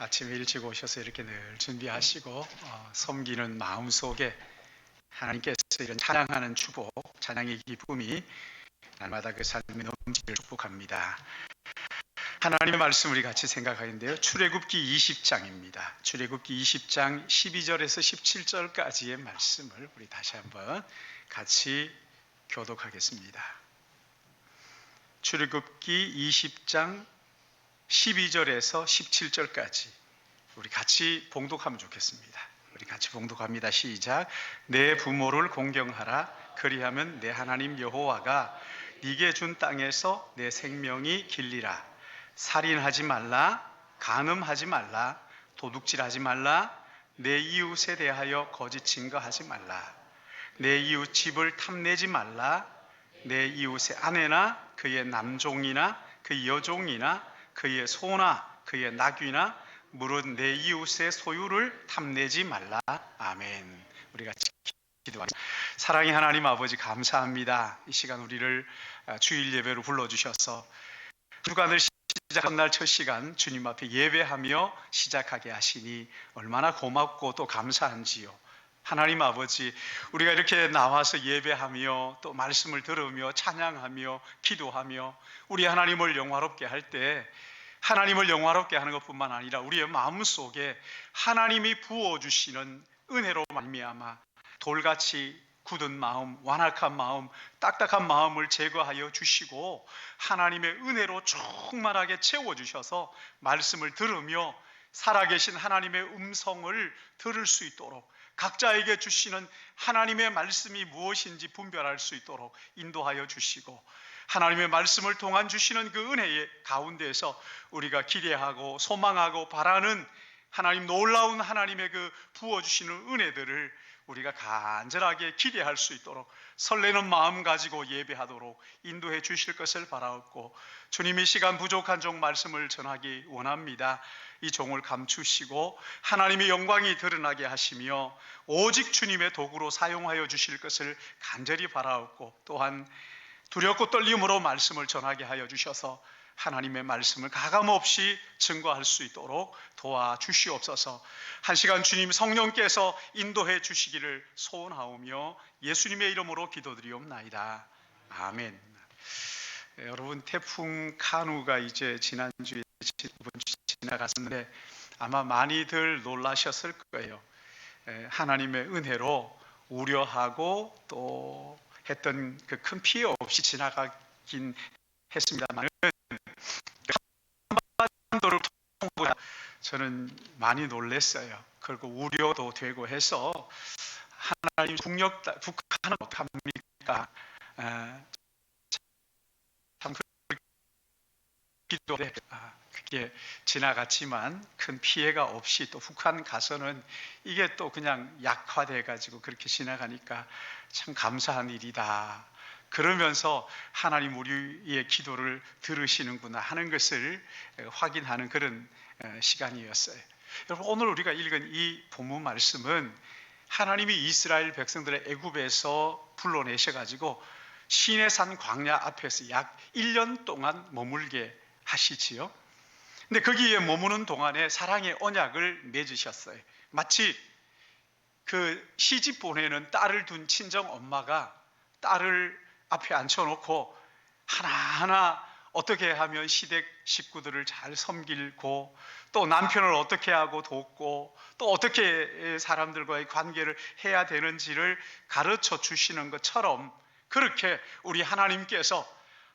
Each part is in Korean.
아침에 일찍 오셔서 이렇게 늘 준비하시고 섬기는 마음 속에 하나님께서 이런 찬양하는 축복, 찬양의 기쁨이 날마다 그 삶에 넘치기를 축복합니다. 하나님의 말씀 우리 같이 생각하는데요. 출애굽기 20장입니다. 출애굽기 20장 12절에서 17절까지의 말씀을 우리 다시 한번 같이 교독하겠습니다. 출애굽기 20장 12절에서 17절까지 우리 같이 봉독하면 좋겠습니다. 우리 같이 봉독합니다. 시작. 내 부모를 공경하라. 그리하면 내 하나님 여호와가 네게 준 땅에서 내 생명이 길리라. 살인하지 말라. 간음하지 말라. 도둑질하지 말라. 내 이웃에 대하여 거짓 증거하지 말라. 내 이웃 집을 탐내지 말라. 내 이웃의 아내나 그의 남종이나 그의 여종이나 그의 소나 그의 나귀나 무릇 내 이웃의 소유를 탐내지 말라. 아멘. 우리가 기도합니다. 사랑의 하나님 아버지 감사합니다. 이 시간 우리를 주일 예배로 불러주셔서 주간을 시작한 날 첫 시간 주님 앞에 예배하며 시작하게 하시니 얼마나 고맙고 또 감사한지요. 하나님 아버지, 우리가 이렇게 나와서 예배하며 또 말씀을 들으며 찬양하며 기도하며 우리 하나님을 영화롭게 할 때 하나님을 영화롭게 하는 것뿐만 아니라 우리의 마음속에 하나님이 부어주시는 은혜로 말미암아 돌같이 굳은 마음, 완악한 마음, 딱딱한 마음을 제거하여 주시고 하나님의 은혜로 충만하게 채워주셔서 말씀을 들으며 살아계신 하나님의 음성을 들을 수 있도록 각자에게 주시는 하나님의 말씀이 무엇인지 분별할 수 있도록 인도하여 주시고 하나님의 말씀을 통한 주시는 그 은혜의 가운데에서 우리가 기대하고 소망하고 바라는 하나님 놀라운 하나님의 그 부어주시는 은혜들을 우리가 간절하게 기대할 수 있도록 설레는 마음 가지고 예배하도록 인도해 주실 것을 바라옵고 주님 이 시간 부족한 종 말씀을 전하기 원합니다. 이 종을 감추시고 하나님의 영광이 드러나게 하시며 오직 주님의 도구로 사용하여 주실 것을 간절히 바라옵고 또한 두렵고 떨림으로 말씀을 전하게 하여 주셔서 하나님의 말씀을 가감없이 증거할 수 있도록 도와주시옵소서. 한 시간 주님 성령께서 인도해 주시기를 소원하오며 예수님의 이름으로 기도드리옵나이다. 아멘. 여러분 태풍 카누가 이제 지난주에 이번 주 지나갔는데 아마 많이들 놀라셨을 거예요. 하나님의 은혜로 우려하고 또 했던 그 큰 피해 없이 지나가긴 했습니다만 한반도를 통보다 저는 많이 놀랐어요. 그리고 우려도 되고 해서 하나님 북한은 어떡합니까? 참 기도에 그게 지나갔지만 큰 피해가 없이 또 북한 가서는 이게 또 그냥 약화돼 가지고 그렇게 지나가니까 참 감사한 일이다. 그러면서 하나님 우리의 기도를 들으시는구나 하는 것을 확인하는 그런 시간이었어요. 여러분 오늘 우리가 읽은 이 본문 말씀은 하나님이 이스라엘 백성들의 애굽에서 불러내셔가지고 시내산 광야 앞에서 약 1년 동안 머물게 하시지요. 근데 거기에 머무는 동안에 사랑의 언약을 맺으셨어요. 마치 그 시집 보내는 딸을 둔 친정 엄마가 딸을 앞에 앉혀놓고 하나하나 어떻게 하면 시댁 식구들을 잘 섬기고 또 남편을 어떻게 하고 돕고 또 어떻게 사람들과의 관계를 해야 되는지를 가르쳐 주시는 것처럼 그렇게 우리 하나님께서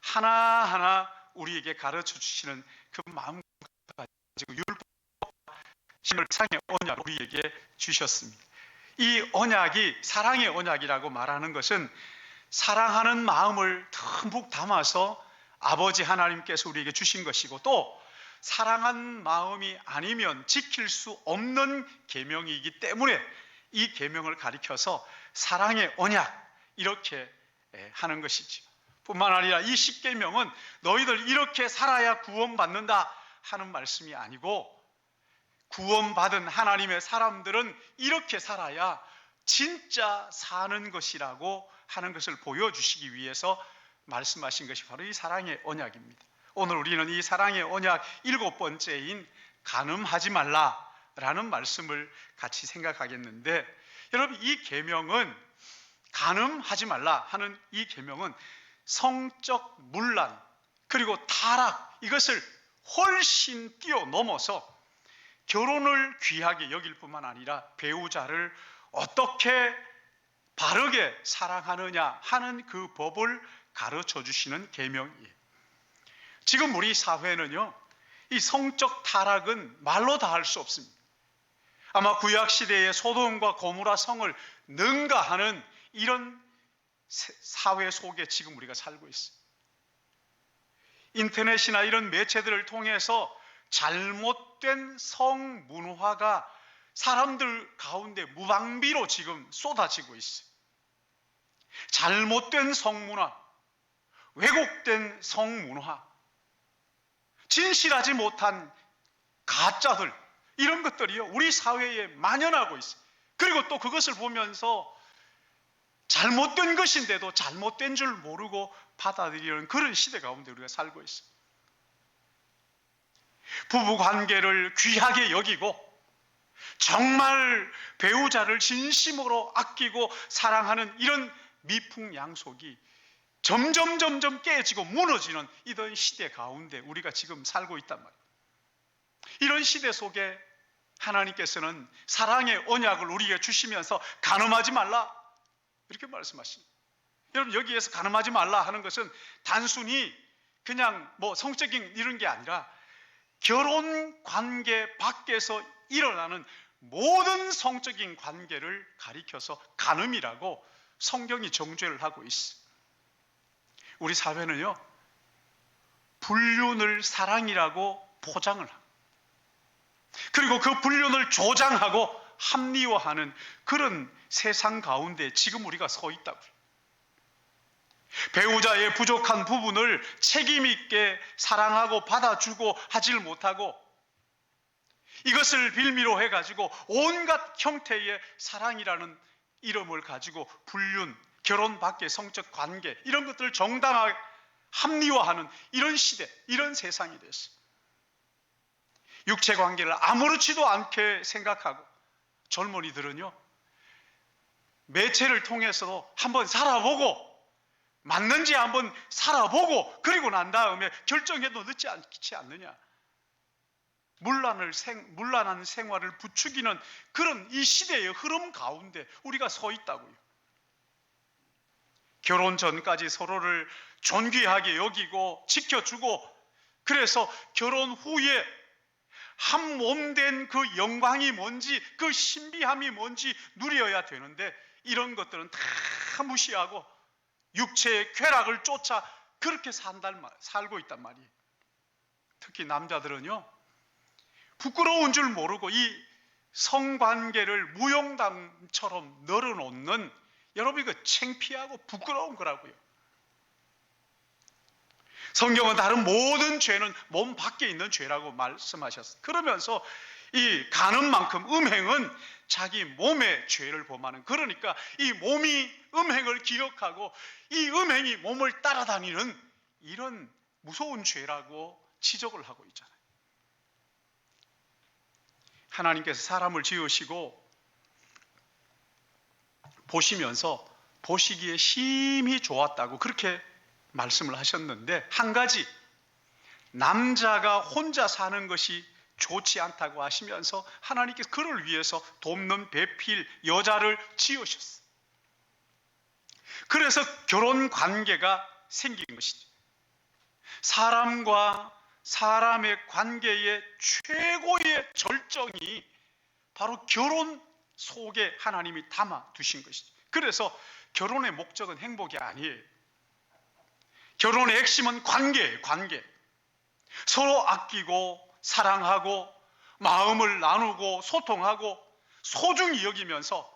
하나하나 우리에게 가르쳐 주시는 그 마음 가지고 율법과 사랑의 언약을 우리에게 주셨습니다. 이 언약이 사랑의 언약이라고 말하는 것은 사랑하는 마음을 듬뿍 담아서 아버지 하나님께서 우리에게 주신 것이고 또 사랑한 마음이 아니면 지킬 수 없는 계명이기 때문에 이 계명을 가리켜서 사랑의 언약 이렇게 하는 것이죠. 뿐만 아니라 이 십계명은 너희들 이렇게 살아야 구원받는다 하는 말씀이 아니고 구원받은 하나님의 사람들은 이렇게 살아야 진짜 사는 것이라고 하는 것을 보여주시기 위해서 말씀하신 것이 바로 이 사랑의 언약입니다. 오늘 우리는 이 사랑의 언약 7번째인 간음하지 말라라는 말씀을 같이 생각하겠는데, 여러분, 이 계명은, 간음하지 말라 하는 이 계명은 성적 문란 그리고 타락, 이것을 훨씬 뛰어넘어서 결혼을 귀하게 여길 뿐만 아니라 배우자를 어떻게 바르게 사랑하느냐 하는 그 법을 가르쳐 주시는 계명이에요. 지금 우리 사회는요, 이 성적 타락은 말로 다 할 수 없습니다. 아마 구약시대의 소돔과 고모라 성을 능가하는 이런 사회 속에 지금 우리가 살고 있어요. 인터넷이나 이런 매체들을 통해서 잘못된 성문화가 사람들 가운데 무방비로 지금 쏟아지고 있어요. 잘못된 성문화, 왜곡된 성문화, 진실하지 못한 가짜들, 이런 것들이요, 우리 사회에 만연하고 있어요. 그리고 또 그것을 보면서 잘못된 것인데도 잘못된 줄 모르고 받아들이는 그런 시대 가운데 우리가 살고 있어요. 부부 관계를 귀하게 여기고 정말 배우자를 진심으로 아끼고 사랑하는 이런 미풍양속이 점점 깨지고 무너지는 이런 시대 가운데 우리가 지금 살고 있단 말이에요. 이런 시대 속에 하나님께서는 사랑의 언약을 우리에게 주시면서 간음하지 말라 이렇게 말씀하십니다. 여러분, 여기에서 간음하지 말라 하는 것은 단순히 그냥 뭐 성적인 이런 게 아니라 결혼 관계 밖에서 일어나는 모든 성적인 관계를 가리켜서 간음이라고 성경이 정죄를 하고 있어요. 우리 사회는요, 불륜을 사랑이라고 포장을 합니다. 그리고 그 불륜을 조장하고 합리화하는 그런 세상 가운데 지금 우리가 서 있다고요. 배우자의 부족한 부분을 책임 있게 사랑하고 받아주고 하질 못하고 이것을 빌미로 해가지고 온갖 형태의 사랑이라는 이름을 가지고 불륜, 결혼 밖의 성적 관계 이런 것들을 정당하게 합리화하는 이런 시대, 이런 세상이 됐어요. 육체 관계를 아무렇지도 않게 생각하고 젊은이들은요, 매체를 통해서도 한번 살아보고 맞는지 한번 살아보고 그리고 난 다음에 결정해도 늦지 않지 않느냐. 문란한 생활을 부추기는 그런 이 시대의 흐름 가운데 우리가 서 있다고요. 결혼 전까지 서로를 존귀하게 여기고 지켜주고 그래서 결혼 후에 한 몸 된 그 영광이 뭔지 그 신비함이 뭔지 누려야 되는데 이런 것들은 다 무시하고 육체의 쾌락을 쫓아 그렇게 살고 있단 말이에요. 특히 남자들은요, 부끄러운 줄 모르고 이 성관계를 무용담처럼 널어놓는, 여러분 이거 창피하고 부끄러운 거라고요. 성경은 다른 모든 죄는 몸 밖에 있는 죄라고 말씀하셨어요. 그러면서 이 간음만큼 음행은 자기 몸의 죄를 범하는, 그러니까 이 몸이 음행을 기억하고 이 음행이 몸을 따라다니는 이런 무서운 죄라고 지적을 하고 있잖아요. 하나님께서 사람을 지으시고 보시면서 보시기에 심히 좋았다고 그렇게 말씀을 하셨는데, 한 가지, 남자가 혼자 사는 것이 좋지 않다고 하시면서 하나님께서 그를 위해서 돕는 배필 여자를 지으셨어요. 그래서 결혼 관계가 생긴 것이죠. 사람과 사람의 관계의 최고의 절정이 바로 결혼 속에 하나님이 담아 두신 것이죠. 그래서 결혼의 목적은 행복이 아니에요. 결혼의 핵심은 관계예요. 관계. 서로 아끼고 사랑하고 마음을 나누고 소통하고 소중히 여기면서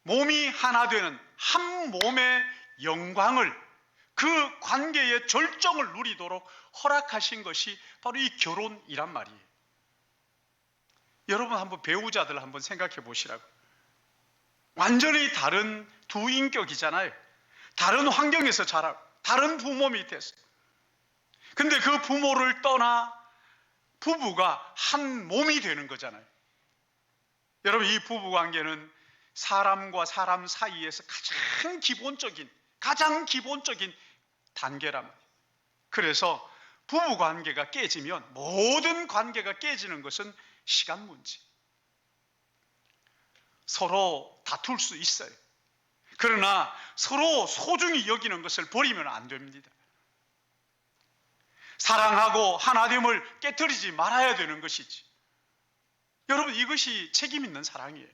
몸이 하나 되는 한 몸의 영광을, 그 관계의 절정을 누리도록 허락하신 것이 바로 이 결혼이란 말이에요. 여러분 한번 배우자들 한번 생각해 보시라고. 완전히 다른 두 인격이잖아요. 다른 환경에서 자라고 다른 부모 밑에서. 근데 그 부모를 떠나 부부가 한 몸이 되는 거잖아요. 여러분, 이 부부 관계는 사람과 사람 사이에서 가장 기본적인 단계란 말이에요. 그래서 부부 관계가 깨지면, 모든 관계가 깨지는 것은 시간 문제. 서로 다툴 수 있어요. 그러나 서로 소중히 여기는 것을 버리면 안 됩니다. 사랑하고 하나됨을 깨뜨리지 말아야 되는 것이지. 여러분, 이것이 책임 있는 사랑이에요.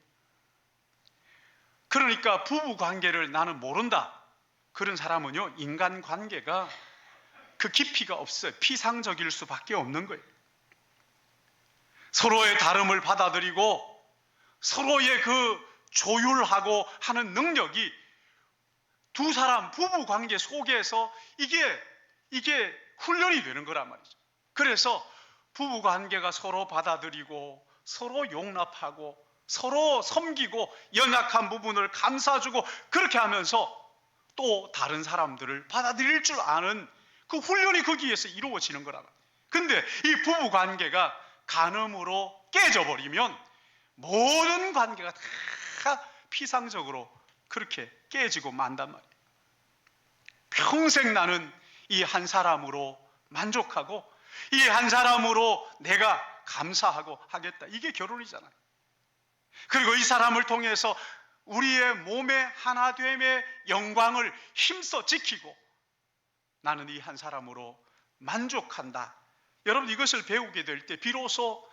그러니까 부부 관계를 나는 모른다, 그런 사람은요, 인간 관계가 그 깊이가 없어요. 피상적일 수밖에 없는 거예요. 서로의 다름을 받아들이고 서로의 그 조율하고 하는 능력이 두 사람 부부 관계 속에서 이게 훈련이 되는 거란 말이죠. 그래서 부부 관계가 서로 받아들이고 서로 용납하고 서로 섬기고 연약한 부분을 감싸주고 그렇게 하면서 또 다른 사람들을 받아들일 줄 아는 그 훈련이 거기에서 이루어지는 거란 말이에요. 근데 이 부부 관계가 간음으로 깨져버리면 모든 관계가 다 피상적으로 그렇게 깨지고 만단 말이에요. 평생 나는 이 한 사람으로 만족하고 이 한 사람으로 내가 감사하고 하겠다, 이게 결혼이잖아요. 그리고 이 사람을 통해서 우리의 몸의 하나됨의 영광을 힘써 지키고 나는 이 한 사람으로 만족한다. 여러분, 이것을 배우게 될 때 비로소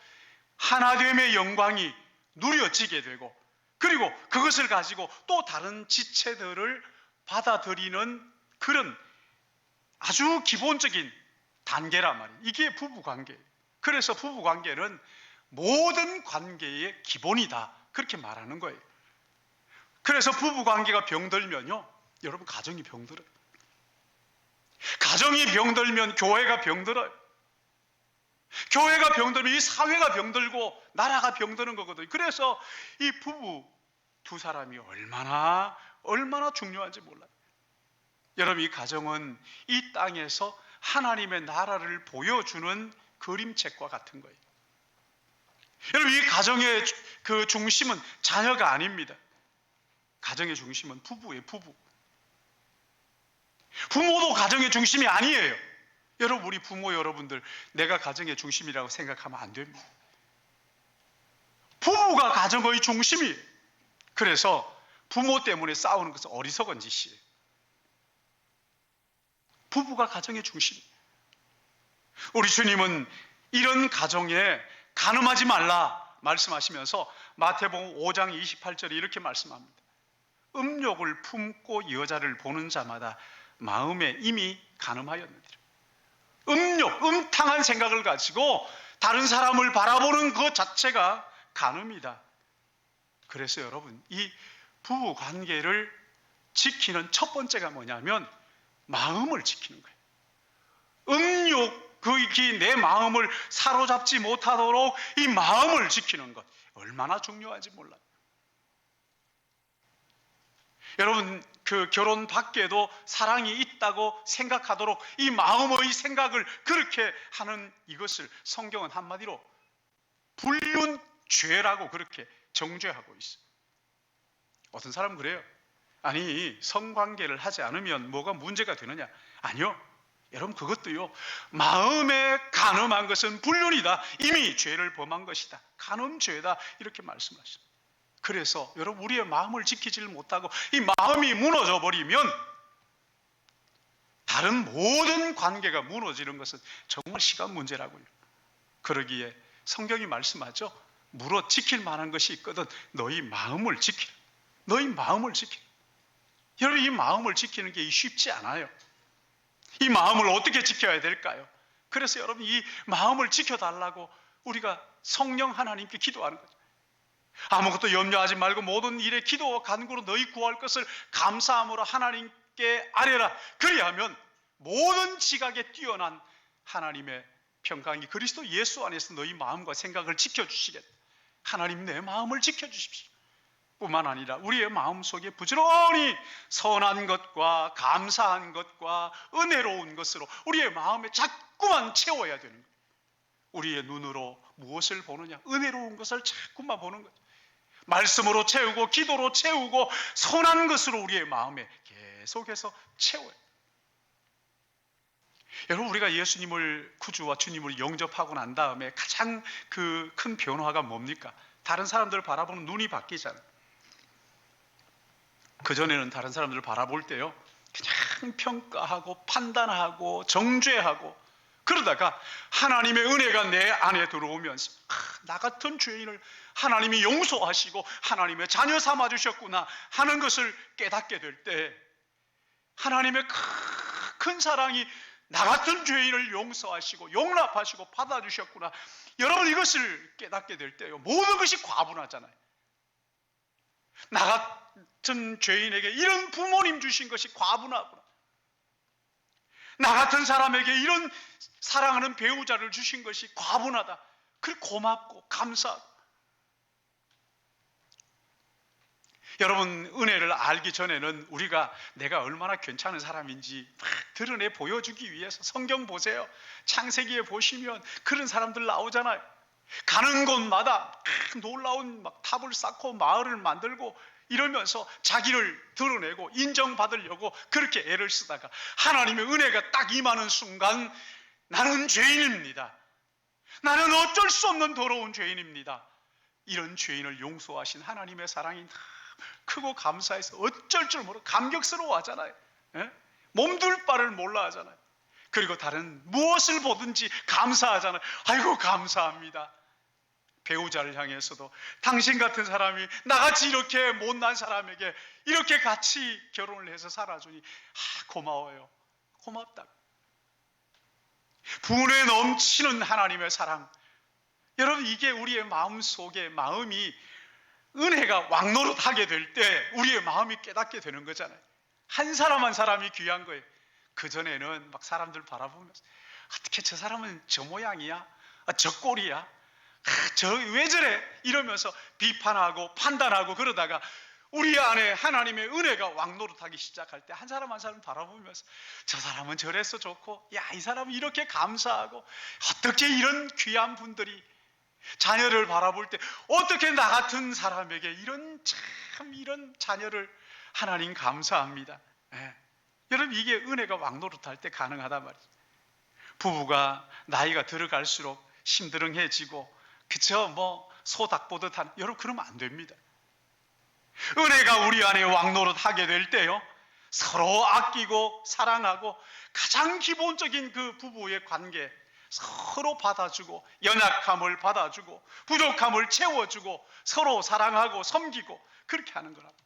하나됨의 영광이 누려지게 되고, 그리고 그것을 가지고 또 다른 지체들을 받아들이는 그런 아주 기본적인 단계란 말이에요. 이게 부부관계예요. 그래서 부부관계는 모든 관계의 기본이다, 그렇게 말하는 거예요. 그래서 부부관계가 병들면요, 여러분, 가정이 병들어요. 가정이 병들면 교회가 병들어요. 교회가 병들면 이 사회가 병들고 나라가 병드는 거거든요. 그래서 이 부부 두 사람이 얼마나 중요한지 몰라요. 여러분, 이 가정은 이 땅에서 하나님의 나라를 보여주는 그림책과 같은 거예요. 여러분, 이 가정의 그 중심은 자녀가 아닙니다. 가정의 중심은 부부예요. 부모도 가정의 중심이 아니에요. 여러분, 우리 부모 여러분들, 내가 가정의 중심이라고 생각하면 안 됩니다. 부부가 가정의 중심이에요. 그래서 부모 때문에 싸우는 것은 어리석은 짓이에요. 부부가 가정의 중심이에요. 우리 주님은 이런 가정에 간음하지 말라 말씀하시면서 마태복음 5장 28절에 이렇게 말씀합니다. 음욕을 품고 여자를 보는 자마다 마음에 이미 간음하였느니라. 음탕한 생각을 가지고 다른 사람을 바라보는 것 자체가 간음이다. 그래서 여러분, 이 부부 관계를 지키는 첫 번째가 뭐냐면 마음을 지키는 거예요. 음욕이 내 마음을 사로잡지 못하도록 이 마음을 지키는 것, 얼마나 중요한지 몰라요. 여러분, 그 결혼 밖에도 사랑이 있다고 생각하도록 이 마음의 생각을 그렇게 하는 이것을 성경은 한마디로 불륜죄라고 그렇게 정죄하고 있어요. 어떤 사람은 그래요. 아니, 성관계를 하지 않으면 뭐가 문제가 되느냐? 아니요. 여러분, 그것도요, 마음에 간음한 것은 불륜이다. 이미 죄를 범한 것이다. 간음죄다. 이렇게 말씀하십니다. 그래서 여러분, 우리의 마음을 지키지를 못하고 이 마음이 무너져 버리면 다른 모든 관계가 무너지는 것은 정말 시간 문제라고요. 그러기에 성경이 말씀하죠. 물어 지킬 만한 것이 있거든 너희 마음을 지키라. 너희 마음을 지키라. 여러분, 이 마음을 지키는 게 쉽지 않아요. 이 마음을 어떻게 지켜야 될까요? 그래서 여러분, 이 마음을 지켜달라고 우리가 성령 하나님께 기도하는 거죠. 아무것도 염려하지 말고 모든 일에 기도와 간구로 너희 구할 것을 감사함으로 하나님께 아뢰라. 그리하면 모든 지각에 뛰어난 하나님의 평강이 그리스도 예수 안에서 너희 마음과 생각을 지켜주시겠다. 하나님, 내 마음을 지켜주십시오. 뿐만 아니라 우리의 마음속에 부지런히 선한 것과 감사한 것과 은혜로운 것으로 우리의 마음에 자꾸만 채워야 되는 거예요. 우리의 눈으로 무엇을 보느냐? 은혜로운 것을 자꾸만 보는 거죠. 말씀으로 채우고 기도로 채우고 선한 것으로 우리의 마음에 계속해서 채워요. 여러분, 우리가 예수님을 구주와 주님을 영접하고 난 다음에 가장 그 큰 변화가 뭡니까? 다른 사람들을 바라보는 눈이 바뀌잖아요. 그전에는 다른 사람들을 바라볼 때요, 그냥 평가하고 판단하고 정죄하고 그러다가 하나님의 은혜가 내 안에 들어오면서 나 같은 죄인을 하나님이 용서하시고 하나님의 자녀 삼아주셨구나 하는 것을 깨닫게 될 때, 하나님의 큰 사랑이 나 같은 죄인을 용서하시고 용납하시고 받아주셨구나, 여러분 이것을 깨닫게 될 때요, 모든 것이 과분하잖아요. 나 같은 죄인에게 이런 부모님 주신 것이 과분하구나, 나 같은 사람에게 이런 사랑하는 배우자를 주신 것이 과분하다, 그 고맙고 감사하고. 여러분, 은혜를 알기 전에는 우리가 내가 얼마나 괜찮은 사람인지 막 드러내 보여주기 위해서, 성경 보세요. 창세기에 보시면 그런 사람들 나오잖아요. 가는 곳마다 놀라운 막 탑을 쌓고 마을을 만들고 이러면서 자기를 드러내고 인정받으려고 그렇게 애를 쓰다가 하나님의 은혜가 딱 임하는 순간, 나는 죄인입니다, 나는 어쩔 수 없는 더러운 죄인입니다, 이런 죄인을 용서하신 하나님의 사랑이 크고 감사해서 어쩔 줄 모르고 감격스러워 하잖아요. 몸둘 바를 몰라 하잖아요. 그리고 다른 무엇을 보든지 감사하잖아요. 아이고 감사합니다. 배우자를 향해서도 당신 같은 사람이 나같이 이렇게 못난 사람에게 이렇게 같이 결혼을 해서 살아주니 고마워요, 고맙다. 분에 넘치는 하나님의 사랑. 여러분, 이게 우리의 마음속에, 마음이 은혜가 왕노릇하게 될 때 우리의 마음이 깨닫게 되는 거잖아요. 한 사람 한 사람이 귀한 거예요. 그전에는 막 사람들 바라보면서 어떻게 저 사람은 저 모양이야, 저 꼴이야, 저 왜 저래, 이러면서 비판하고 판단하고 그러다가 우리 안에 하나님의 은혜가 왕노릇하기 시작할 때 한 사람 한 사람 바라보면서 저 사람은 저래서 좋고, 야, 이 사람은 이렇게 감사하고, 어떻게 이런 귀한 분들이, 자녀를 바라볼 때 어떻게 나 같은 사람에게 이런 자녀를, 하나님 감사합니다. 여러분, 이게 은혜가 왕노릇할 때 가능하단 말이죠. 부부가 나이가 들어갈수록 심드렁해지고, 그쵸, 뭐 소닭 보듯 하는, 여러분 그러면 안 됩니다. 은혜가 우리 안에 왕노릇하게 될 때요, 서로 아끼고 사랑하고, 가장 기본적인 그 부부의 관계, 서로 받아주고 연약함을 받아주고 부족함을 채워주고 서로 사랑하고 섬기고 그렇게 하는 거랍니다.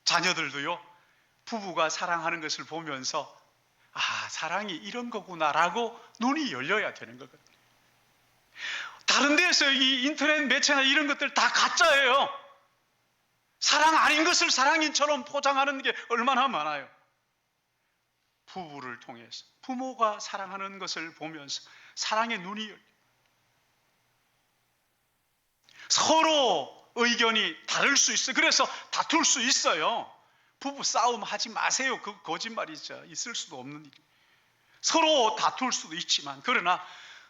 자녀들도요, 부부가 사랑하는 것을 보면서 사랑이 이런 거구나라고 눈이 열려야 되는 거거든요. 다른 데서 이 인터넷 매체나 이런 것들 다 가짜예요. 사랑 아닌 것을 사랑인처럼 포장하는 게 얼마나 많아요. 부부를 통해서 부모가 사랑하는 것을 보면서 사랑의 눈이 열려, 서로 의견이 다를 수 있어요. 그래서 다툴 수 있어요. 부부 싸움 하지 마세요. 그거 거짓말이죠. 있을 수도 없는 일. 서로 다툴 수도 있지만, 그러나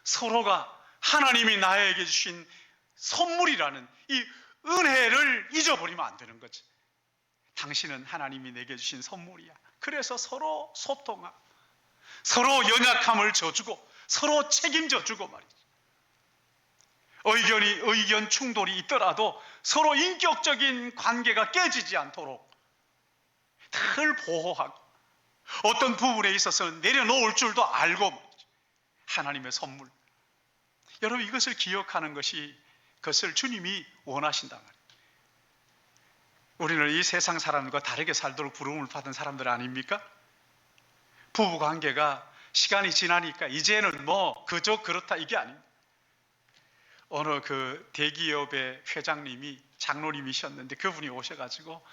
서로가 하나님이 나에게 주신 선물이라는 이 은혜를 잊어버리면 안 되는 거지. 당신은 하나님이 내게 주신 선물이야. 그래서 서로 소통하고 서로 연약함을 져주고 서로 책임져 주고 말이죠. 의견 충돌이 있더라도 서로 인격적인 관계가 깨지지 않도록 늘 보호하고, 어떤 부분에 있어서는 내려놓을 줄도 알고 말이죠. 하나님의 선물. 여러분, 이것을 기억하는 그것을 주님이 원하신단 말이에요. 우리는 이 세상 사람들과 다르게 살도록 부름을 받은 사람들 아닙니까? 부부관계가 시간이 지나니까 이제는 뭐 그저 그렇다 이게 아닙니다. 어느 그 대기업의 회장님이 장로님이셨는데 그분이 오셔가지고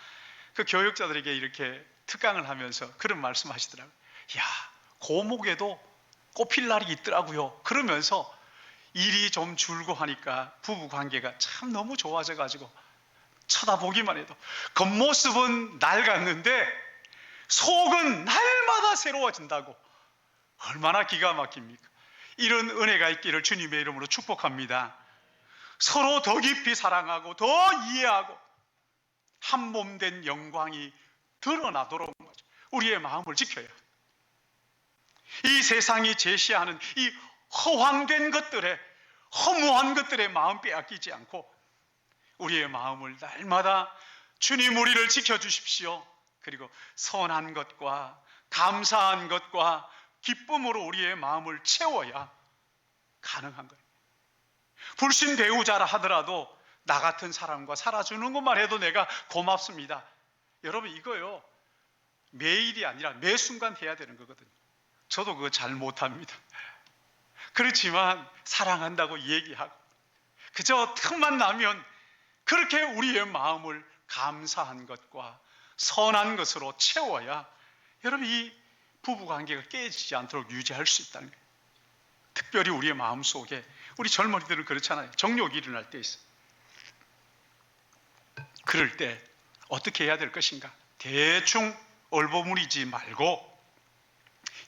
그 교역자들에게 이렇게 특강을 하면서 그런 말씀 하시더라고요. 야, 고목에도 꽃필 날이 있더라고요. 그러면서 일이 좀 줄고 하니까 부부관계가 참 너무 좋아져가지고 쳐다보기만 해도 겉모습은 낡았는데 속은 날마다 새로워진다고. 얼마나 기가 막힙니까? 이런 은혜가 있기를 주님의 이름으로 축복합니다. 서로 더 깊이 사랑하고 더 이해하고 한 몸 된 영광이 드러나도록 우리의 마음을 지켜야 합니다. 이 세상이 제시하는 이 허황된 것들에, 허무한 것들에 마음 빼앗기지 않고 우리의 마음을 날마다 주님 우리를 지켜주십시오. 그리고 선한 것과 감사한 것과 기쁨으로 우리의 마음을 채워야 가능한 거예요. 불신 배우자라 하더라도 나 같은 사람과 살아주는 것만 해도 내가 고맙습니다. 여러분, 이거요, 매일이 아니라 매 순간 해야 되는 거거든요. 저도 그거 잘 못합니다. 그렇지만 사랑한다고 얘기하고 그저 틈만 나면 그렇게 우리의 마음을 감사한 것과 선한 것으로 채워야 여러분 이 부부관계가 깨지지 않도록 유지할 수 있다는 거예요. 특별히 우리의 마음속에, 우리 젊은이들은 그렇잖아요. 정욕이 일어날 때 있어요. 그럴 때 어떻게 해야 될 것인가? 대충 얼버무리지 말고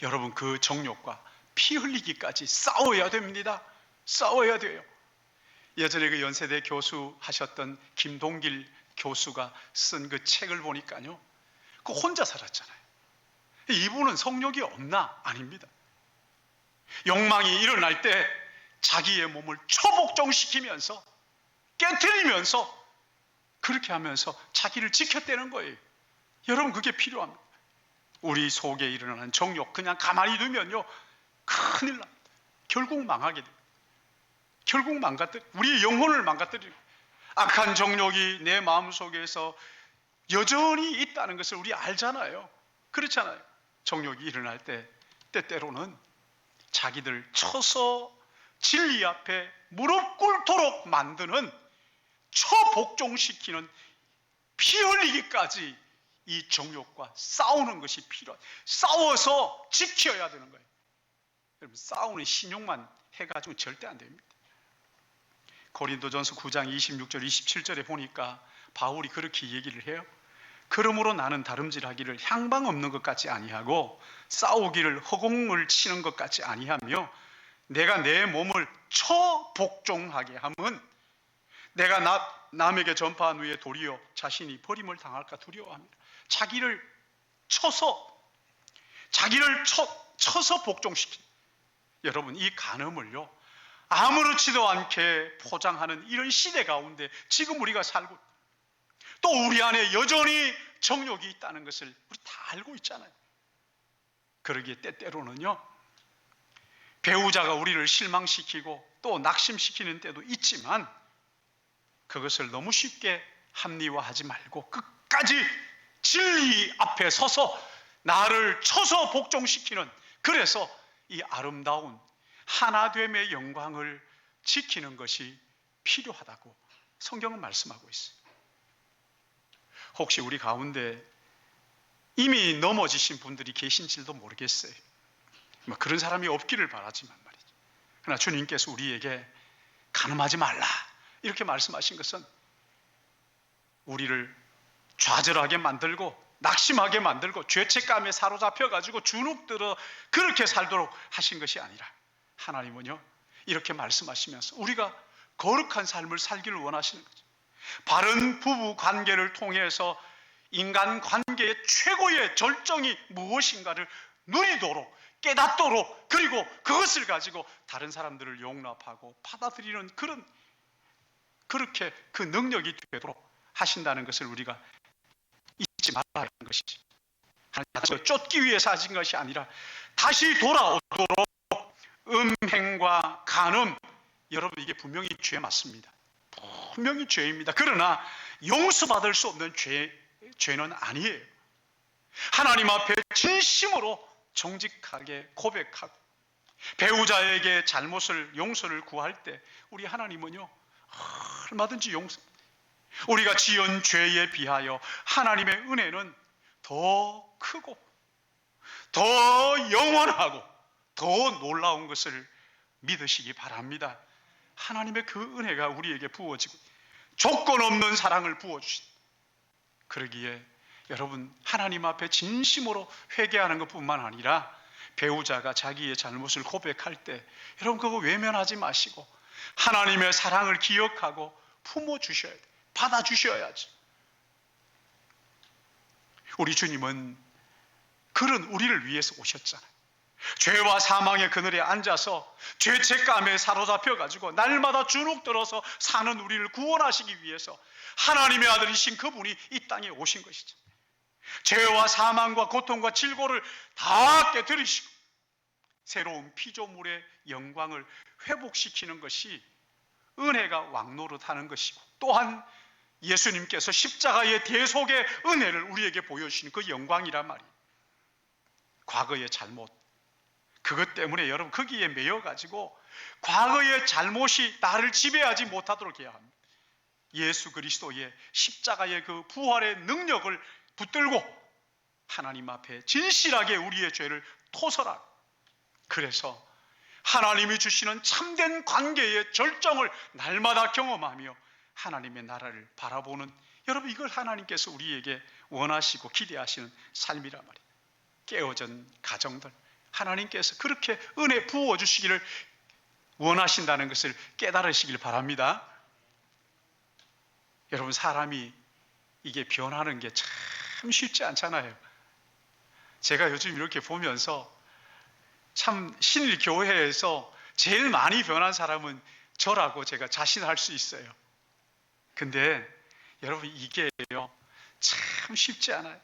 여러분 그 정욕과 피 흘리기까지 싸워야 됩니다. 싸워야 돼요. 예전에 그 연세대 교수 하셨던 김동길 교수가 쓴 그 책을 보니까요, 그 혼자 살았잖아요. 이분은 성욕이 없나? 아닙니다. 욕망이 일어날 때 자기의 몸을 초복종시키면서 깨트리면서 그렇게 하면서 자기를 지켰다는 거예요. 여러분, 그게 필요합니다. 우리 속에 일어나는 정욕 그냥 가만히 두면요 큰일 납니다. 결국 망하게 돼요. 결국 우리의 영혼을 망가뜨리고 악한 정욕이 내 마음속에서 여전히 있다는 것을 우리 알잖아요. 그렇잖아요. 정욕이 일어날 때 때때로는 자기들 쳐서 진리 앞에 무릎 꿇도록 만드는, 처복종시키는, 피 흘리기까지 이 정욕과 싸우는 것이 필요해요. 싸워서 지켜야 되는 거예요. 여러분, 싸우는 신용만 해가지고 절대 안 됩니다. 고린도전서 9장 26절 27절에 보니까 바울이 그렇게 얘기를 해요. 그러므로 나는 다름질하기를 향방 없는 것 같지 아니하고 싸우기를 허공을 치는 것 같지 아니하며 내가 내 몸을 처복종하게 하면 내가 남에게 전파한 후에 도리어 자신이 버림을 당할까 두려워합니다. 자기를 쳐서 복종시킨, 여러분 이 간음을요 아무렇지도 않게 포장하는 이런 시대 가운데 지금 우리가 살고, 또 우리 안에 여전히 정욕이 있다는 것을 우리 다 알고 있잖아요. 그러기에 때때로는요 배우자가 우리를 실망시키고 또 낙심시키는 때도 있지만 그것을 너무 쉽게 합리화하지 말고 끝까지 진리 앞에 서서 나를 쳐서 복종시키는, 그래서 이 아름다운 하나됨의 영광을 지키는 것이 필요하다고 성경은 말씀하고 있어요. 혹시 우리 가운데 이미 넘어지신 분들이 계신지도 모르겠어요. 그런 사람이 없기를 바라지만 말이죠. 그러나 주님께서 우리에게 간음하지 말라 이렇게 말씀하신 것은 우리를 좌절하게 만들고 낙심하게 만들고 죄책감에 사로잡혀가지고 주눅들어 그렇게 살도록 하신 것이 아니라, 하나님은요 이렇게 말씀하시면서 우리가 거룩한 삶을 살기를 원하시는 거죠. 바른 부부 관계를 통해서 인간 관계의 최고의 절정이 무엇인가를 누리도록, 깨닫도록, 그리고 그것을 가지고 다른 사람들을 용납하고 받아들이는 그렇게 그 능력이 되도록 하신다는 것을 우리가 잊지 말아야 하는 것이지. 하나님을 쫓기 위해서 하신 것이 아니라 다시 돌아오도록. 음행과 간음, 여러분 이게 분명히 죄 맞습니다. 분명히 죄입니다. 그러나 용서받을 수 없는 죄는 아니에요. 하나님 앞에 진심으로 정직하게 고백하고 배우자에게 잘못을 용서를 구할 때 우리 하나님은요 얼마든지 용서, 우리가 지은 죄에 비하여 하나님의 은혜는 더 크고 더 영원하고 더 놀라운 것을 믿으시기 바랍니다. 하나님의 그 은혜가 우리에게 부어지고 조건 없는 사랑을 부어주신, 그러기에 여러분 하나님 앞에 진심으로 회개하는 것뿐만 아니라 배우자가 자기의 잘못을 고백할 때 여러분 그거 외면하지 마시고 하나님의 사랑을 기억하고 품어주셔야 돼요. 받아주셔야지. 우리 주님은 그런 우리를 위해서 오셨잖아요. 죄와 사망의 그늘에 앉아서 죄책감에 사로잡혀가지고 날마다 주눅 들어서 사는 우리를 구원하시기 위해서 하나님의 아들이신 그분이 이 땅에 오신 것이죠. 죄와 사망과 고통과 질고를 다 깨뜨리시고 새로운 피조물의 영광을 회복시키는 것이 은혜가 왕노릇하는 것이고, 또한 예수님께서 십자가의 대속의 은혜를 우리에게 보여주시는 그 영광이란 말이에요. 과거의 잘못, 그것 때문에 여러분 거기에 매여가지고 과거의 잘못이 나를 지배하지 못하도록 해야 합니다. 예수 그리스도의 십자가의 그 부활의 능력을 붙들고 하나님 앞에 진실하게 우리의 죄를 토설하고, 그래서 하나님이 주시는 참된 관계의 절정을 날마다 경험하며 하나님의 나라를 바라보는, 여러분 이걸 하나님께서 우리에게 원하시고 기대하시는 삶이란 말이에요. 깨어진 가정들, 하나님께서 그렇게 은혜 부어주시기를 원하신다는 것을 깨달으시길 바랍니다. 여러분 사람이 이게 변하는 게 참 쉽지 않잖아요. 제가 요즘 이렇게 보면서 참 신일교회에서 제일 많이 변한 사람은 저라고 제가 자신할 수 있어요. 근데 여러분 이게요 참 쉽지 않아요.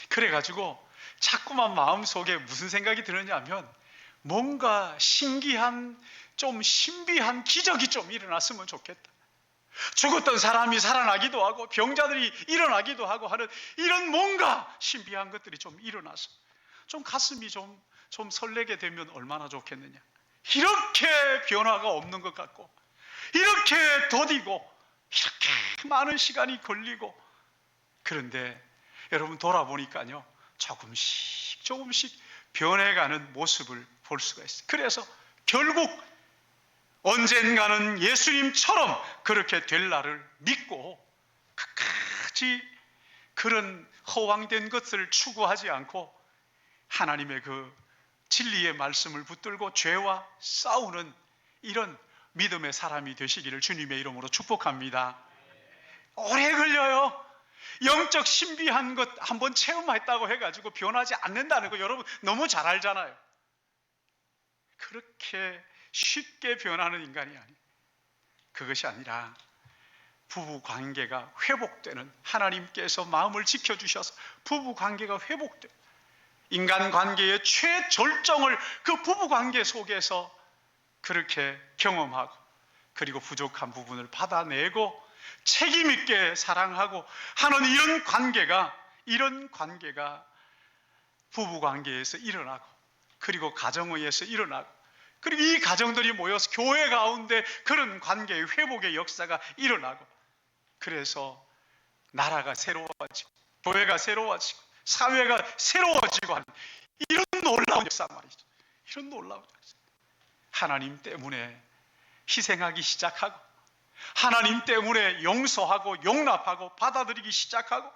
그래가지고 자꾸만 마음속에 무슨 생각이 드느냐면 뭔가 신기한, 좀 신비한 기적이 좀 일어났으면 좋겠다. 죽었던 사람이 살아나기도 하고 병자들이 일어나기도 하고 하는 이런 뭔가 신비한 것들이 좀 일어나서 좀 가슴이 좀 설레게 되면 얼마나 좋겠느냐. 이렇게 변화가 없는 것 같고, 이렇게 더디고, 이렇게 많은 시간이 걸리고, 그런데 여러분 돌아보니까요 조금씩 변해가는 모습을 볼 수가 있어요. 그래서 결국 언젠가는 예수님처럼 그렇게 될 날을 믿고 끝까지 그런 허황된 것을 추구하지 않고 하나님의 그 진리의 말씀을 붙들고 죄와 싸우는 이런 믿음의 사람이 되시기를 주님의 이름으로 축복합니다. 오래 걸려요. 영적 신비한 것 한번 체험했다고 해가지고 변하지 않는다는 거 여러분 너무 잘 알잖아요. 그렇게 쉽게 변하는 인간이 아니에요. 그것이 아니라 부부 관계가 회복되는, 하나님께서 마음을 지켜주셔서 부부 관계가 회복되는, 인간 관계의 최절정을 그 부부 관계 속에서 그렇게 경험하고, 그리고 부족한 부분을 받아내고 책임 있게 사랑하고 하는 이런 관계가 부부 관계에서 일어나고, 그리고 가정에서 일어나고, 그리고 이 가정들이 모여서 교회 가운데 그런 관계의 회복의 역사가 일어나고, 그래서 나라가 새로워지고 교회가 새로워지고 사회가 새로워지고 하는 이런 놀라운 역사 말이죠. 이런 놀라운 역사. 하나님 때문에 희생하기 시작하고, 하나님 때문에 용서하고 용납하고 받아들이기 시작하고,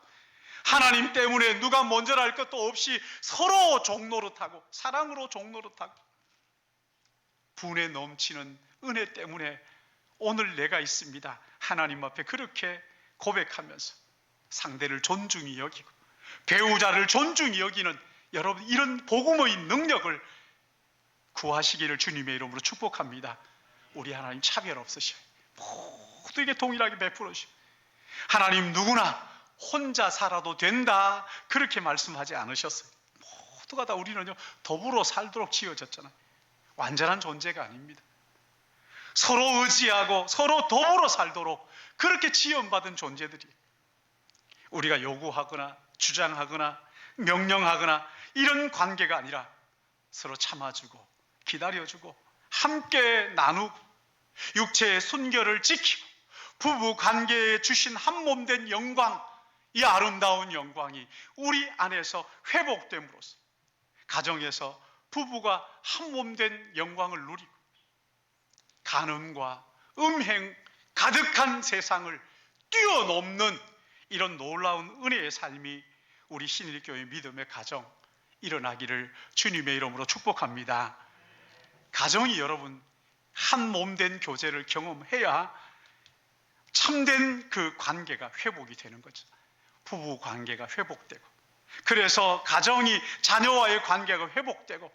하나님 때문에 누가 먼저랄 것도 없이 서로 종노릇하고 사랑으로 종노릇하고, 분에 넘치는 은혜 때문에 오늘 내가 있습니다. 하나님 앞에 그렇게 고백하면서 상대를 존중히 여기고 배우자를 존중히 여기는, 여러분 이런 복음의 능력을 구하시기를 주님의 이름으로 축복합니다. 우리 하나님 차별 없으셔요. 모두에게 동일하게 베풀어 주시고, 하나님 누구나 혼자 살아도 된다 그렇게 말씀하지 않으셨어요. 모두가 다 우리는요 더불어 살도록 지어졌잖아요. 완전한 존재가 아닙니다. 서로 의지하고 서로 더불어 살도록 그렇게 지원받은 존재들이, 우리가 요구하거나 주장하거나 명령하거나 이런 관계가 아니라 서로 참아주고 기다려주고 함께 나누고 육체의 순결을 지키고 부부 관계에 주신 한몸된 영광, 이 아름다운 영광이 우리 안에서 회복됨으로써 가정에서 부부가 한몸된 영광을 누리고 간음과 음행 가득한 세상을 뛰어넘는 이런 놀라운 은혜의 삶이 우리 신일교회 믿음의 가정, 일어나기를 주님의 이름으로 축복합니다. 가정이 여러분 한 몸 된 교제를 경험해야 참된 그 관계가 회복이 되는 거죠. 부부 관계가 회복되고, 그래서 가정이 자녀와의 관계가 회복되고,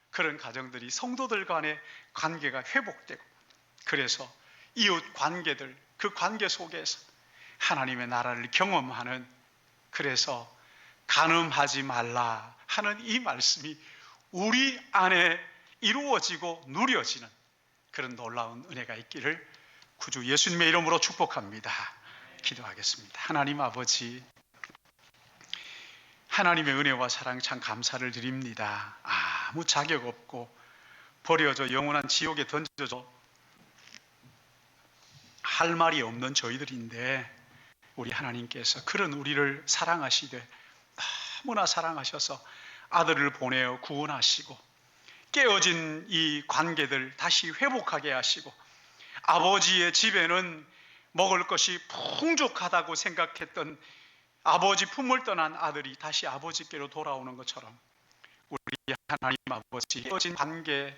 그런 가정들이 성도들 간의 관계가 회복되고, 그래서 이웃 관계들, 그 관계 속에서 하나님의 나라를 경험하는, 그래서 간음하지 말라 하는 이 말씀이 우리 안에 이루어지고 누려지는 그런 놀라운 은혜가 있기를 구주 예수님의 이름으로 축복합니다. 기도하겠습니다. 하나님 아버지, 하나님의 은혜와 사랑 참 감사를 드립니다. 아무 자격 없고 버려져 영원한 지옥에 던져져 할 말이 없는 저희들인데, 우리 하나님께서 그런 우리를 사랑하시되 너무나 사랑하셔서 아들을 보내어 구원하시고, 깨어진 이 관계들 다시 회복하게 하시고, 아버지의 집에는 먹을 것이 풍족하다고 생각했던 아버지 품을 떠난 아들이 다시 아버지께로 돌아오는 것처럼, 우리 하나님 아버지, 깨어진 관계,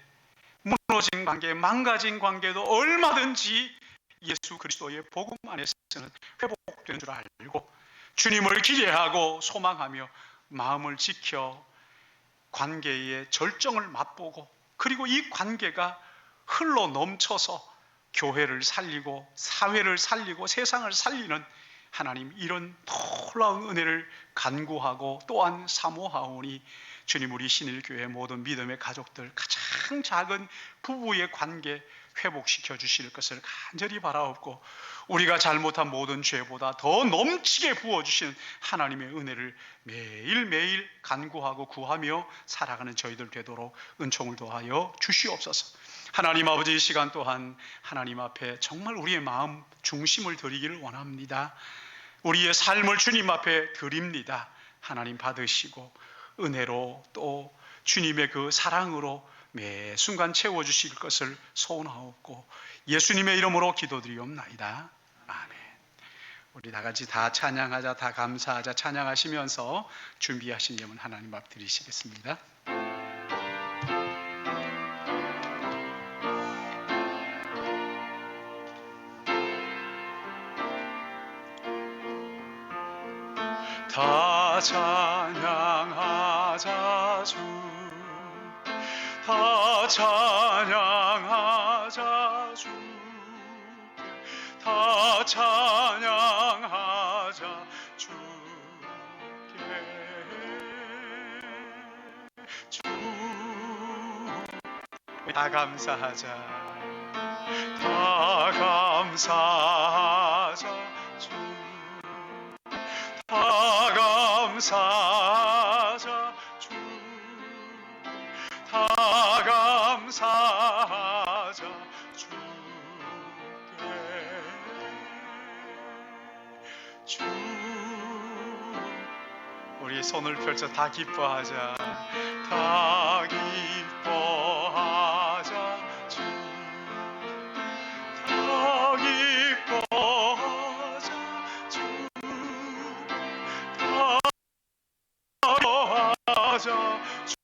무너진 관계, 망가진 관계도 얼마든지 예수 그리스도의 복음 안에서는 회복되는 줄 알고, 주님을 기대하고 소망하며 마음을 지켜 관계의 절정을 맛보고, 그리고 이 관계가 흘러 넘쳐서 교회를 살리고 사회를 살리고 세상을 살리는 하나님, 이런 놀라운 은혜를 간구하고 또한 사모하오니, 주님, 우리 신일교회 모든 믿음의 가족들 가장 작은 부부의 관계 회복시켜 주실 것을 간절히 바라옵고, 우리가 잘못한 모든 죄보다 더 넘치게 부어주신 하나님의 은혜를 매일매일 간구하고 구하며 살아가는 저희들 되도록 은총을 더하여 주시옵소서. 하나님 아버지, 이 시간 또한 하나님 앞에 정말 우리의 마음 중심을 드리기를 원합니다. 우리의 삶을 주님 앞에 드립니다. 하나님 받으시고 은혜로 또 주님의 그 사랑으로 매 순간 채워주실 것을 소원하옵고 예수님의 이름으로 기도드리옵나이다. 아멘. 우리 다 같이 다 찬양하자, 다 감사하자. 찬양하시면서 준비하신 예물 하나님 앞 드리시겠습니다. 다 찬양하자 주, 다 찬양하자 주, 다 찬양하자 주께, 주, 다 감사하자, 다 감사하자 주, 다 감사하자 주, 다 감사하자 주께, 주, 우리 손을 펼쳐 다 기뻐하자, 다 기뻐하자 주, 다 기뻐하자 주, 다 기뻐하자 주,